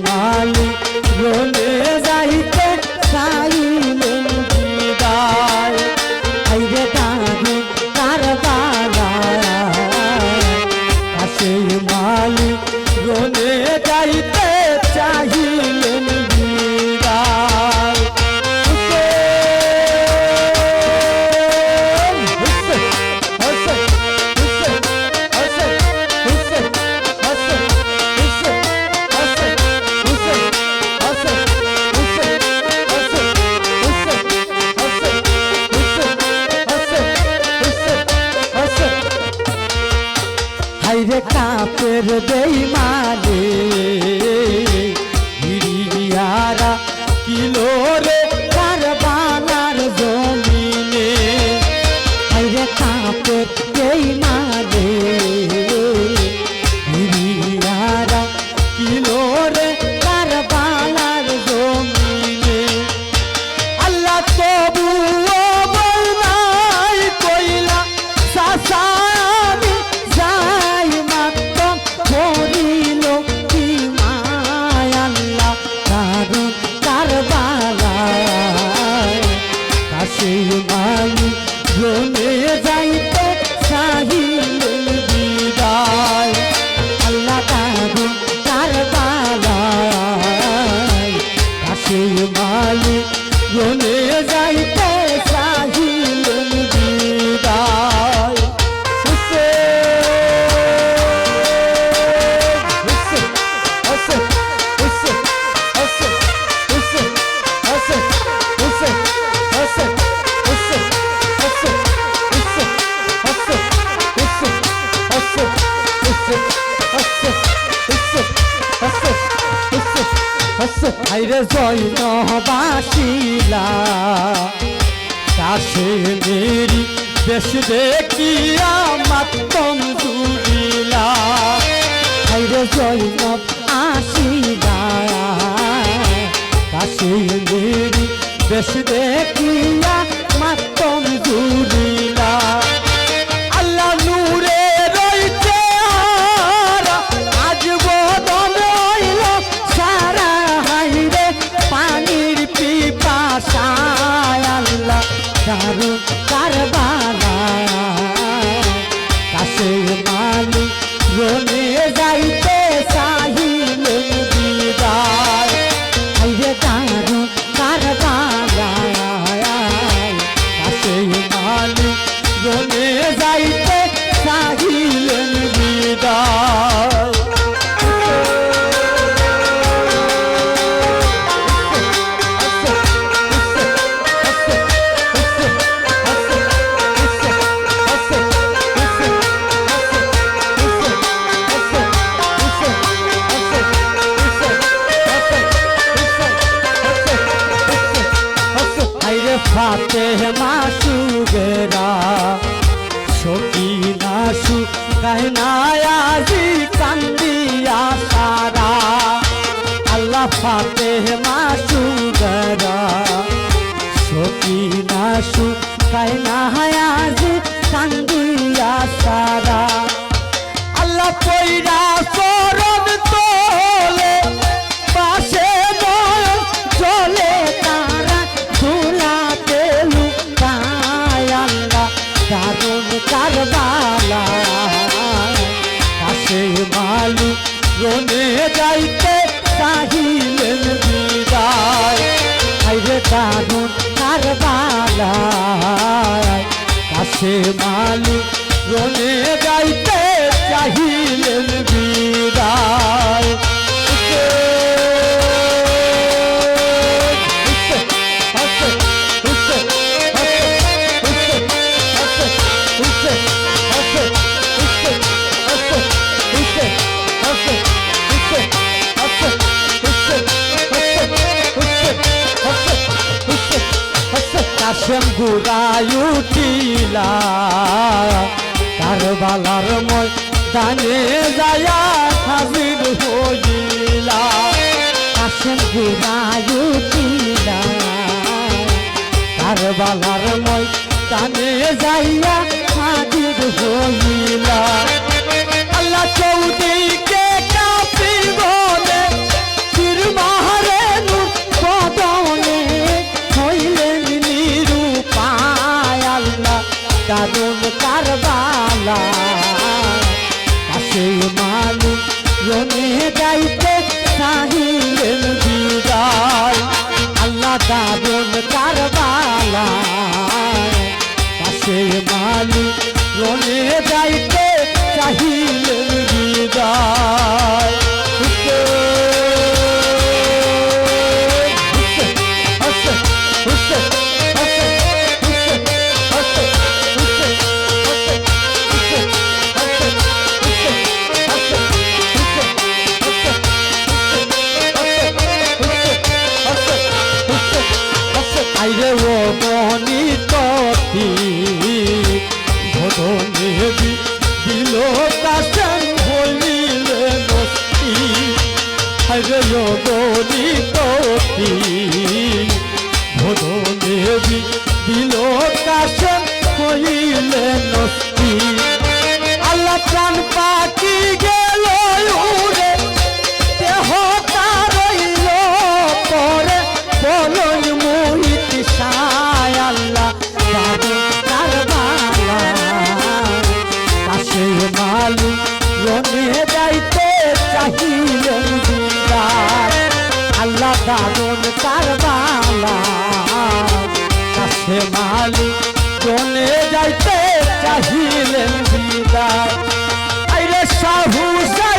মালিক রোলে যাইতে চাইলেন বিদায়। আইরে দারুণ কারবালায় কাছে মালিক রোলে যাইতে চাইলেন বিদায়। হাইরে কাপের বেঈমানে হিরিয়ারা কিলো রে কারবালার জমিনে। হাইরে কাপের বেঈমানে হিরিয়ারা কিলো রে কারবালার জমিনে। আল্লাহ তবুও বলনাই কইলা সাসা মালিক রোলে যাইতে চাইলেন বিদায়। আল্লাহ দারুণ কারবালায় কাছে মালিক রোলে যাইতে চাইলেন বিদায়। হাইরে জৈনবাসীলা কাছে মেরি দেশ দেখিয়া মাতম জুড়িলা। হাইরে জৈনব আসিলা কাছে মেরি দেশ দেখিয়া মাতম জুড়িলা। আল্লাহ নূরে রইছে আজ বদল হইল সারা। হাইরে পানির পিপাসায় আল্লাহ দারুণ কারবালায় কাছে মালিক রোলে যাইতে চাইলেন বিদায়। হাইরে দারুণ কারবালায় কাছে মালিক রোলে যাইতে চাইলেন বিদায়। ফাতেমা সুগেরা সকিনা সুকায়নায়াজি কান্দিয়া সারা। আল্লাহ ফাতেমা সুগেরা সকিনা সুকায়নায়াজি কান্দিয়া সারা। আল্লাহ পয়রা চরণ তোলে পাশে নয়ন চলে তারা ধুলাতে লুকায়। আল্লাহ দারুণ কারবালায় কাছে মালিক রোলে যাইতে চাইলেন বিদায়। হাইরে দারুণ কারবালায় কাছে মালিক রোলে যাইতে চাইলেন বিদায়। কাশেম গুড়াই উঠিলা কারবালার ময়দানে যায়া হাজির হইলা। কাশেম গুড়াই উঠিলা কারবালার ময়দানে যাইয়া হাজির হইলা। আল্লাহ চৌদিকে কাফি বলে রনে যাইতে চাহিলেন বিদায় আল্লাহ দারুন কারবালায় কাছে মালিক রনে যাইতে চাহিলেন বিদায় আইরে ও মনিততি ভদনে দিল কাশন হইলে নস্তি আইরে ও মনিততি ভদনে দিল কাশন হইলে নস্তি আল্লাহ প্রাণ পাখি গেল উড়ে দেহ তার রইল পরে বলন মোহিত সায় আল্লাহ দারুন কারবালায় কাছে মালিক রনে যাইতে চাহিলেন বিদায় আল্লাহ দারুন কারবালায় কাছে মালিক রনে যাইতে চাহিলেন বিদায় আইরে শাহ হুসাইন